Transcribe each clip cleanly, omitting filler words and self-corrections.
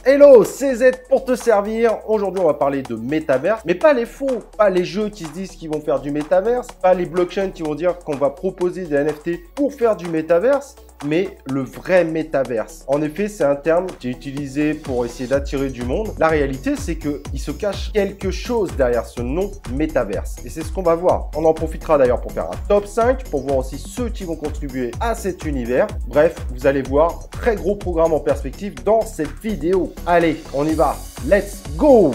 Hello, c'est Z pour te servir. Aujourd'hui, on va parler de métaverse, mais pas les faux, pas les jeux qui se disent qu'ils vont faire du métaverse, pas les blockchains qui vont dire qu'on va proposer des NFT pour faire du métaverse, mais le vrai métaverse. En effet, c'est un terme qui est utilisé pour essayer d'attirer du monde. La réalité, c'est qu'il se cache quelque chose derrière ce nom métaverse. Et c'est ce qu'on va voir. On en profitera d'ailleurs pour faire un top 5, pour voir aussi ceux qui vont contribuer à cet univers. Bref, vous allez voir, très gros programme en perspective dans cette vidéo. Allez, on y va. Let's go!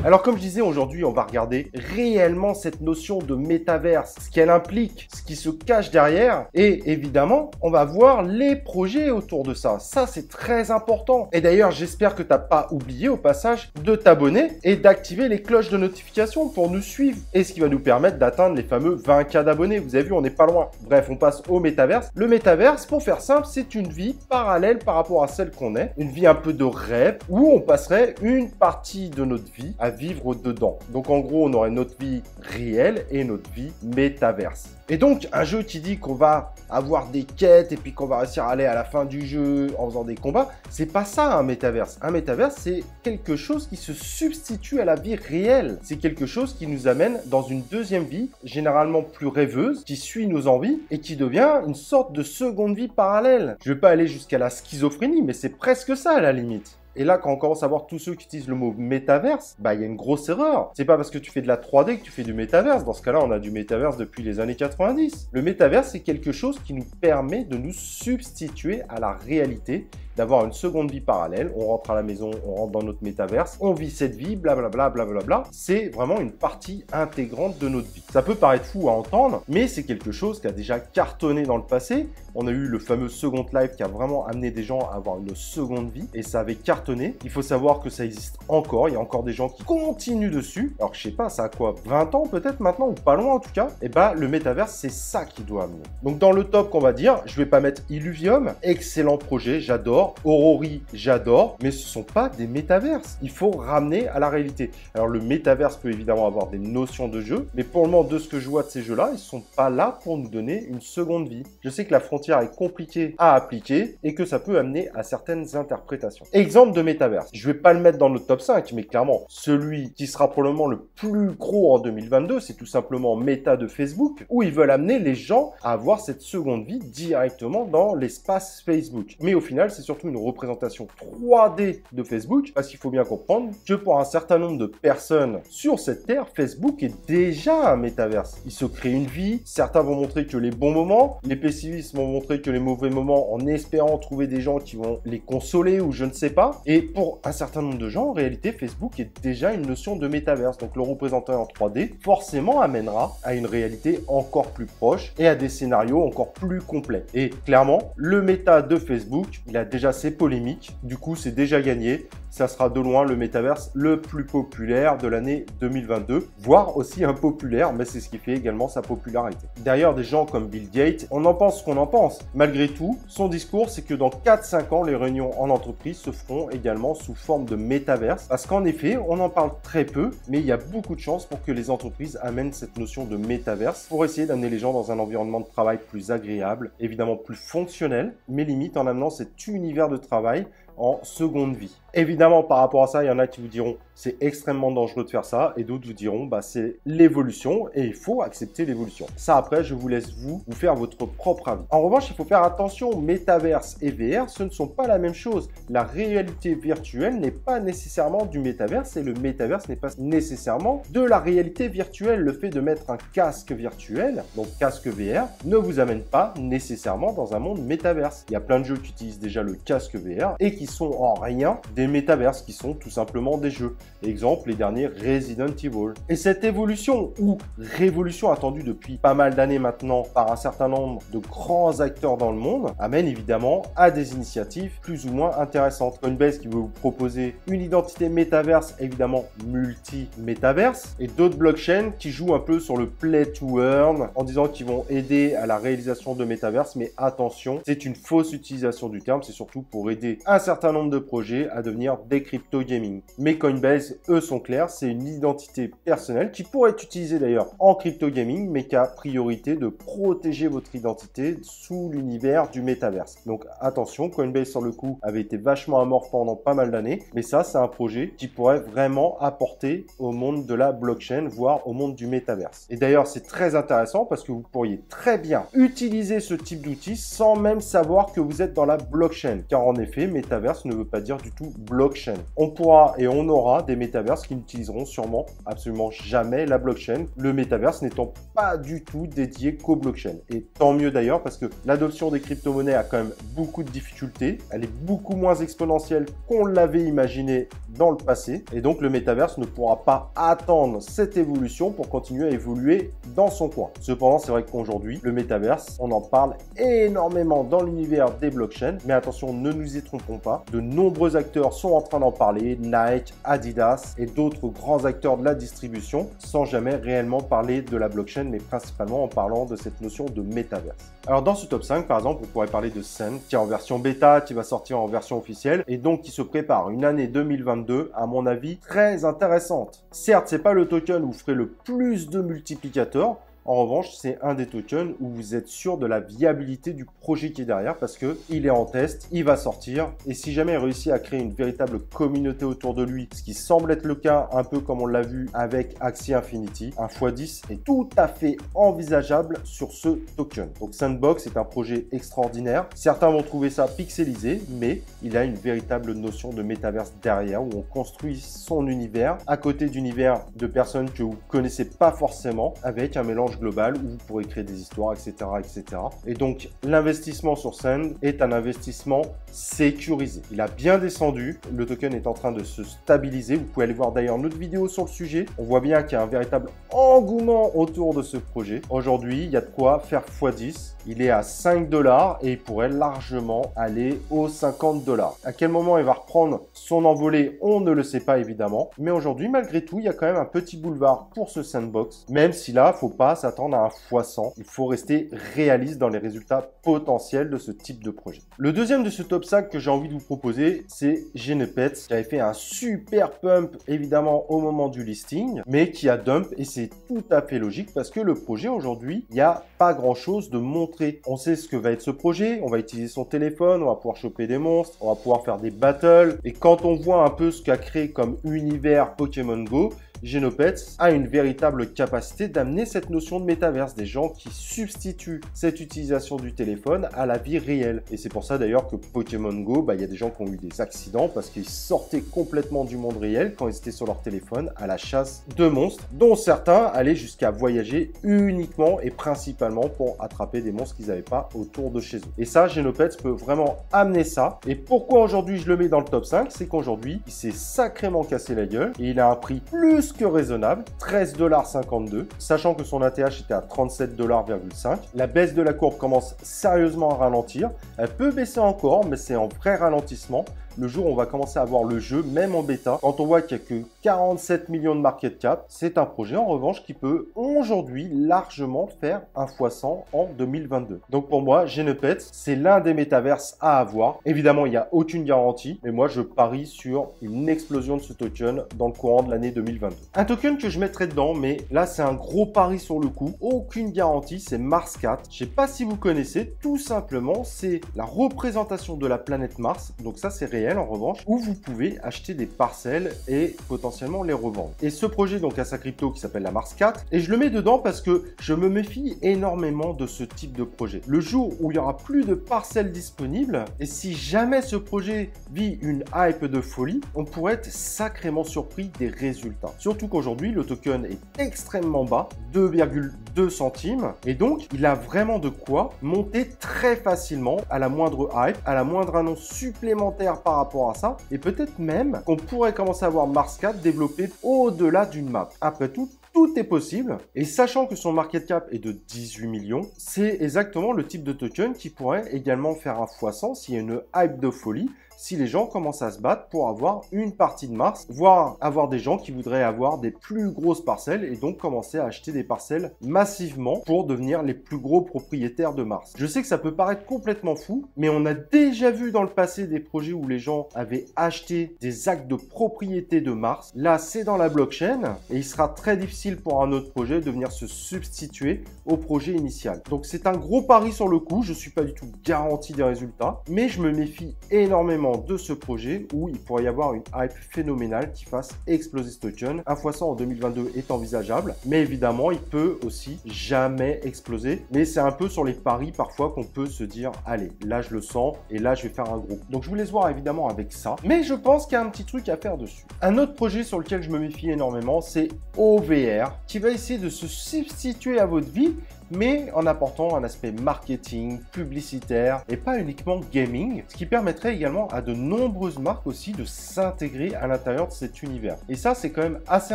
Alors comme je disais, aujourd'hui, on va regarder réellement cette notion de métaverse, ce qu'elle implique, ce qui se cache derrière et évidemment, on va voir les projets autour de ça. Ça, c'est très important. Et d'ailleurs, j'espère que tu n'as pas oublié au passage de t'abonner et d'activer les cloches de notification pour nous suivre et ce qui va nous permettre d'atteindre les fameux 20K d'abonnés. Vous avez vu, on n'est pas loin. Bref, on passe au métaverse. Le métaverse, pour faire simple, c'est une vie parallèle par rapport à celle qu'on est. Une vie un peu de rêve où on passerait une partie de notre vie à vivre dedans. Donc en gros, on aurait notre vie réelle et notre vie métaverse. Et donc, un jeu qui dit qu'on va avoir des quêtes et puis qu'on va réussir à aller à la fin du jeu en faisant des combats, c'est pas ça un métaverse. Un métaverse, c'est quelque chose qui se substitue à la vie réelle. C'est quelque chose qui nous amène dans une deuxième vie, généralement plus rêveuse, qui suit nos envies et qui devient une sorte de seconde vie parallèle. Je vais pas aller jusqu'à la schizophrénie, mais c'est presque ça à la limite. Et là, quand on commence à voir tous ceux qui utilisent le mot métaverse, il y a une grosse erreur. C'est pas parce que tu fais de la 3D que tu fais du métaverse. Dans ce cas-là, on a du métaverse depuis les années 90. Le métaverse, c'est quelque chose qui nous permet de nous substituer à la réalité, d'avoir une seconde vie parallèle. On rentre à la maison, on rentre dans notre métaverse, on vit cette vie, blablabla, blablabla. C'est vraiment une partie intégrante de notre vie. Ça peut paraître fou à entendre, mais c'est quelque chose qui a déjà cartonné dans le passé. On a eu le fameux Second Life qui a vraiment amené des gens à avoir une seconde vie et ça avait cartonné. Il faut savoir que ça existe encore. Il y a encore des gens qui continuent dessus. Alors, je sais pas, ça a quoi, 20 ans peut-être maintenant ou pas loin en tout cas. Et le métaverse, c'est ça qui doit amener. Donc, dans le top qu'on va dire, je vais pas mettre Illuvium. Excellent projet, j'adore. Aurori, j'adore. Mais ce sont pas des métaverses. Il faut ramener à la réalité. Alors, le métaverse peut évidemment avoir des notions de jeu. Mais pour le moment, de ce que je vois de ces jeux-là, ils sont pas là pour nous donner une seconde vie. Je sais que la frontière est compliquée à appliquer et que ça peut amener à certaines interprétations. Exemple de métaverse. Je vais pas le mettre dans le top 5, mais clairement, celui qui sera probablement le plus gros en 2022, c'est tout simplement Meta de Facebook, où ils veulent amener les gens à avoir cette seconde vie directement dans l'espace Facebook. Mais au final, c'est surtout une représentation 3D de Facebook, parce qu'il faut bien comprendre que pour un certain nombre de personnes sur cette terre, Facebook est déjà un métaverse. Il se crée une vie, certains vont montrer que les bons moments, les pessimistes vont montrer que les mauvais moments en espérant trouver des gens qui vont les consoler ou je ne sais pas. Et pour un certain nombre de gens, en réalité, Facebook est déjà une notion de métaverse. Donc, le représenter en 3D, forcément, amènera à une réalité encore plus proche et à des scénarios encore plus complets. Et clairement, le méta de Facebook, il a déjà ses polémiques. Du coup, c'est déjà gagné. Ça sera de loin le métaverse le plus populaire de l'année 2022, voire aussi impopulaire, mais c'est ce qui fait également sa popularité. Derrière des gens comme Bill Gates, on en pense ce qu'on en pense. Malgré tout, son discours, c'est que dans 4-5 ans, les réunions en entreprise se feront également sous forme de métaverse, parce qu'en effet, on en parle très peu, mais il y a beaucoup de chances pour que les entreprises amènent cette notion de métaverse pour essayer d'amener les gens dans un environnement de travail plus agréable, évidemment plus fonctionnel, mais limite en amenant cet univers de travail en seconde vie. Évidemment, par rapport à ça, il y en a qui vous diront c'est extrêmement dangereux de faire ça et d'autres vous diront c'est l'évolution et il faut accepter l'évolution. Ça après, je vous laisse vous faire votre propre avis. En revanche, il faut faire attention, métaverse et VR, ce ne sont pas la même chose. La réalité virtuelle n'est pas nécessairement du métaverse et le métaverse n'est pas nécessairement de la réalité virtuelle. Le fait de mettre un casque virtuel, donc casque VR, ne vous amène pas nécessairement dans un monde métaverse. Il y a plein de jeux qui utilisent déjà le casque VR et qui sont en rien des métaverses, qui sont tout simplement des jeux. Exemple, les derniers Resident Evil. Et cette évolution ou révolution attendue depuis pas mal d'années maintenant par un certain nombre de grands acteurs dans le monde amène évidemment à des initiatives plus ou moins intéressantes. Coinbase qui veut vous proposer une identité métaverse, évidemment multi-métaverse, et d'autres blockchains qui jouent un peu sur le play to earn en disant qu'ils vont aider à la réalisation de métaverse, mais attention, c'est une fausse utilisation du terme, c'est surtout pour aider un certain certain nombre de projets à devenir des crypto gaming. Mais Coinbase, eux, sont clairs, c'est une identité personnelle qui pourrait être utilisée d'ailleurs en crypto gaming, mais qui a priorité de protéger votre identité sous l'univers du métaverse. Donc attention, Coinbase sur le coup avait été vachement amorphe pendant pas mal d'années, mais ça c'est un projet qui pourrait vraiment apporter au monde de la blockchain, voire au monde du métaverse. Et d'ailleurs c'est très intéressant parce que vous pourriez très bien utiliser ce type d'outil sans même savoir que vous êtes dans la blockchain, car en effet métaverse ne veut pas dire du tout blockchain. On pourra et on aura des métaverses qui n'utiliseront sûrement absolument jamais la blockchain, le métaverse n'étant pas du tout dédié qu'aux blockchain. Et tant mieux d'ailleurs parce que l'adoption des crypto-monnaies a quand même beaucoup de difficultés, elle est beaucoup moins exponentielle qu'on l'avait imaginé dans le passé, et donc le métaverse ne pourra pas attendre cette évolution pour continuer à évoluer dans son coin. Cependant, c'est vrai qu'aujourd'hui, le métaverse, on en parle énormément dans l'univers des blockchains, mais attention, ne nous y trompons pas, de nombreux acteurs sont en train d'en parler, Nike, Adidas et d'autres grands acteurs de la distribution, sans jamais réellement parler de la blockchain, mais principalement en parlant de cette notion de métaverse. Alors dans ce top 5, par exemple, on pourrait parler de Sand, qui est en version bêta, qui va sortir en version officielle, et donc qui se prépare une année 2022, à mon avis, très intéressante. Certes, c'est pas le token où vous ferez le plus de multiplicateurs. En revanche, c'est un des tokens où vous êtes sûr de la viabilité du projet qui est derrière parce que il est en test, il va sortir. Et si jamais il réussit à créer une véritable communauté autour de lui, ce qui semble être le cas, un peu comme on l'a vu avec Axie Infinity, un x10 est tout à fait envisageable sur ce token. Donc Sandbox est un projet extraordinaire. Certains vont trouver ça pixelisé, mais il a une véritable notion de métaverse derrière où on construit son univers à côté d'univers de personnes que vous connaissez pas forcément avec un mélange global où vous pourrez créer des histoires, etc., etc. Et donc, l'investissement sur Sand est un investissement sécurisé. Il a bien descendu. Le token est en train de se stabiliser. Vous pouvez aller voir d'ailleurs notre vidéo sur le sujet. On voit bien qu'il y a un véritable engouement autour de ce projet. Aujourd'hui, il y a de quoi faire x10. Il est à 5 $ et il pourrait largement aller aux 50 $. À quel moment il va reprendre son envolée, on ne le sait pas évidemment. Mais aujourd'hui, malgré tout, il y a quand même un petit boulevard pour ce Sandbox. Même si là, il ne faut pas s'attendre à un x100. Il faut rester réaliste dans les résultats potentiels de ce type de projet. Le deuxième de ce top 5 que j'ai envie de vous proposer, c'est Genepets, qui avait fait un super pump évidemment au moment du listing, mais qui a dump et c'est tout à fait logique parce que le projet aujourd'hui, il n'y a pas grand chose de montré. On sait ce que va être ce projet, on va utiliser son téléphone, on va pouvoir choper des monstres, on va pouvoir faire des battles et quand on voit un peu ce qu'a créé comme univers Pokémon Go, Genopets a une véritable capacité d'amener cette notion de métaverse, des gens qui substituent cette utilisation du téléphone à la vie réelle. Et c'est pour ça d'ailleurs que Pokémon Go, il y a des gens qui ont eu des accidents parce qu'ils sortaient complètement du monde réel quand ils étaient sur leur téléphone à la chasse de monstres, dont certains allaient jusqu'à voyager uniquement et principalement pour attraper des monstres qu'ils n'avaient pas autour de chez eux. Et ça, Genopets peut vraiment amener ça. Et pourquoi aujourd'hui je le mets dans le top 5, c'est qu'aujourd'hui, il s'est sacrément cassé la gueule et il a un prix plus que raisonnable, 13,52 $, sachant que son ATH était à 37,5 $. La baisse de la courbe commence sérieusement à ralentir. Elle peut baisser encore, mais c'est en vrai ralentissement. Le jour où on va commencer à voir le jeu, même en bêta, quand on voit qu'il n'y a que 47 millions de market cap, c'est un projet en revanche qui peut aujourd'hui largement faire un x100 en 2022. Donc pour moi, Genepets, c'est l'un des métaverses à avoir. Évidemment, il n'y a aucune garantie, mais moi je parie sur une explosion de ce token dans le courant de l'année 2022. Un token que je mettrais dedans, mais là c'est un gros pari sur le coup, aucune garantie, c'est Mars 4. Je sais pas si vous connaissez, tout simplement, c'est la représentation de la planète Mars, donc ça c'est réel en revanche, où vous pouvez acheter des parcelles et potentiellement les revendre. Et ce projet donc a sa crypto qui s'appelle la Mars 4 et je le mets dedans parce que je me méfie énormément de ce type de projet. Le jour où il y aura plus de parcelles disponibles et si jamais ce projet vit une hype de folie, on pourrait être sacrément surpris des résultats. Surtout qu'aujourd'hui le token est extrêmement bas, 2,2 centimes et donc il a vraiment de quoi monter très facilement à la moindre hype, à la moindre annonce supplémentaire par rapport à ça et peut-être même qu'on pourrait commencer à voir Mars 4 développer au-delà d'une map. Après tout est possible et sachant que son market cap est de 18 millions, c'est exactement le type de token qui pourrait également faire un x100 s'il y a une hype de folie, si les gens commencent à se battre pour avoir une partie de Mars, voire avoir des gens qui voudraient avoir des plus grosses parcelles et donc commencer à acheter des parcelles massivement pour devenir les plus gros propriétaires de Mars. Je sais que ça peut paraître complètement fou, mais on a déjà vu dans le passé des projets où les gens avaient acheté des actes de propriété de Mars. Là, c'est dans la blockchain et il sera très difficile pour un autre projet de venir se substituer au projet initial. Donc c'est un gros pari sur le coup, je suis pas du tout garanti des résultats, mais je me méfie énormément de ce projet où il pourrait y avoir une hype phénoménale qui fasse exploser ce token. 1 x 100 en 2022 est envisageable, mais évidemment, il peut aussi jamais exploser. Mais c'est un peu sur les paris parfois qu'on peut se dire, allez, là je le sens et là je vais faire un gros. Donc je vous laisse voir évidemment avec ça, mais je pense qu'il y a un petit truc à faire dessus. Un autre projet sur lequel je me méfie énormément, c'est OVR, qui va essayer de se substituer à votre vie, mais en apportant un aspect marketing, publicitaire et pas uniquement gaming, ce qui permettrait également à de nombreuses marques aussi de s'intégrer à l'intérieur de cet univers. Et ça, c'est quand même assez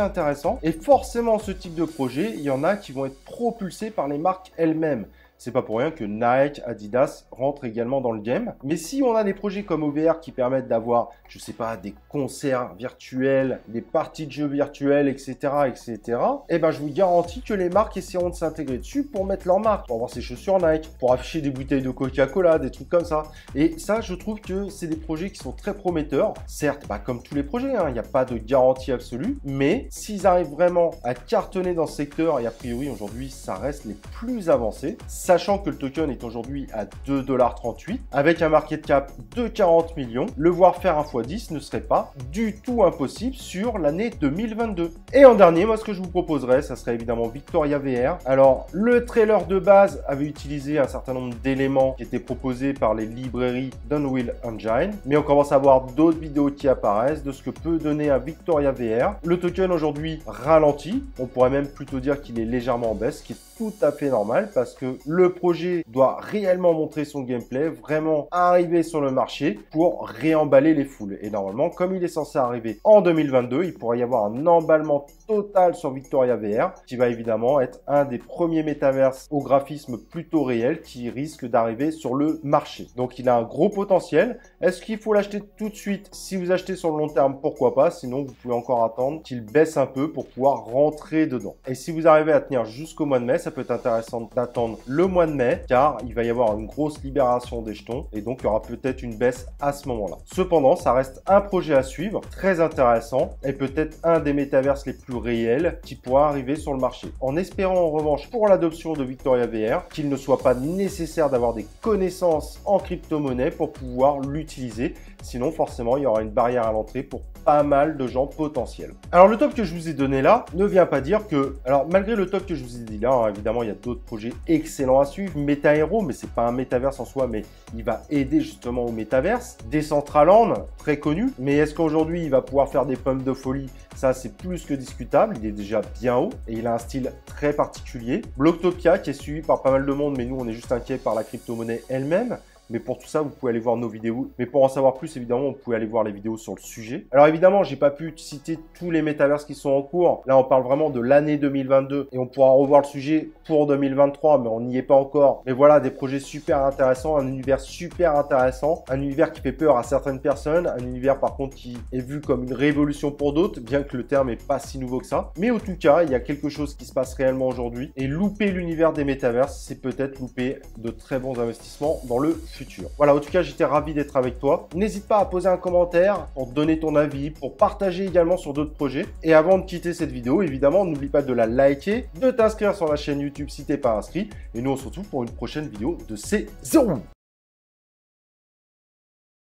intéressant. Et forcément, ce type de projet, il y en a qui vont être propulsés par les marques elles-mêmes. C'est pas pour rien que Nike, Adidas rentrent également dans le game. Mais si on a des projets comme OVR qui permettent d'avoir, je sais pas, des concerts virtuels, des parties de jeux virtuels, etc., eh ben, je vous garantis que les marques essaieront de s'intégrer dessus pour mettre leur marque, pour avoir ses chaussures Nike, pour afficher des bouteilles de Coca-Cola, des trucs comme ça. Et ça, je trouve que c'est des projets qui sont très prometteurs. Certes, bah, comme tous les projets, il n'y a pas de garantie absolue, mais s'ils arrivent vraiment à cartonner dans ce secteur, et a priori aujourd'hui, ça reste les plus avancés, sachant que le token est aujourd'hui à 2,38 $, avec un market cap de 40 millions, le voir faire un x10 ne serait pas du tout impossible sur l'année 2022. Et en dernier, moi ce que je vous proposerais, ça serait évidemment Victoria VR. Alors, le trailer de base avait utilisé un certain nombre d'éléments qui étaient proposés par les librairies d'Unreal Engine, mais on commence à voir d'autres vidéos qui apparaissent de ce que peut donner un Victoria VR. Le token aujourd'hui ralentit, on pourrait même plutôt dire qu'il est légèrement en baisse, ce qui est tout à fait normal parce que le projet doit réellement montrer son gameplay, vraiment arriver sur le marché pour réemballer les foules. Et normalement, comme il est censé arriver en 2022, il pourrait y avoir un emballement total sur Victoria VR, qui va évidemment être un des premiers métaverses au graphisme plutôt réel qui risque d'arriver sur le marché. Donc il a un gros potentiel. Est-ce qu'il faut l'acheter tout de suite? Si vous achetez sur le long terme, pourquoi pas? Sinon, vous pouvez encore attendre qu'il baisse un peu pour pouvoir rentrer dedans. Et si vous arrivez à tenir jusqu'au mois de mai, ça peut être intéressant d'attendre le mois de mai, car il va y avoir une grosse libération des jetons et donc il y aura peut-être une baisse à ce moment-là. Cependant, ça reste un projet à suivre, très intéressant et peut-être un des métaverses les plus réels qui pourra arriver sur le marché. En espérant en revanche pour l'adoption de Victoria VR qu'il ne soit pas nécessaire d'avoir des connaissances en crypto-monnaie pour pouvoir l'utiliser. Sinon, forcément, il y aura une barrière à l'entrée pour pas mal de gens potentiels. Alors, le top que je vous ai donné là ne vient pas dire que... Alors, malgré le top que je vous ai dit là, évidemment, il y a d'autres projets excellents à suivre. MetaHero, mais c'est pas un métaverse en soi, mais il va aider justement au métaverse. Decentraland, très connu. Mais est-ce qu'aujourd'hui, il va pouvoir faire des pommes de folie? Ça, c'est plus que discutable. Il est déjà bien haut et il a un style très particulier. Blocktopia, qui est suivi par pas mal de monde, mais nous, on est juste inquiets par la crypto-monnaie elle-même. Mais pour tout ça, vous pouvez aller voir nos vidéos. Mais pour en savoir plus, évidemment, vous pouvez aller voir les vidéos sur le sujet. Alors évidemment, j'ai pas pu citer tous les métaverses qui sont en cours. Là, on parle vraiment de l'année 2022 et on pourra revoir le sujet pour 2023, mais on n'y est pas encore. Mais voilà, des projets super intéressants, un univers super intéressant, un univers qui fait peur à certaines personnes, un univers par contre qui est vu comme une révolution pour d'autres, bien que le terme est pas si nouveau que ça. Mais en tout cas, il y a quelque chose qui se passe réellement aujourd'hui et louper l'univers des métaverses, c'est peut-être louper de très bons investissements dans le futur. Voilà, en tout cas, j'étais ravi d'être avec toi. N'hésite pas à poser un commentaire pour donner ton avis, pour partager également sur d'autres projets. Et avant de quitter cette vidéo, évidemment, n'oublie pas de la liker, de t'inscrire sur la chaîne YouTube si t'es pas inscrit. Et nous, on se retrouve pour une prochaine vidéo de saison.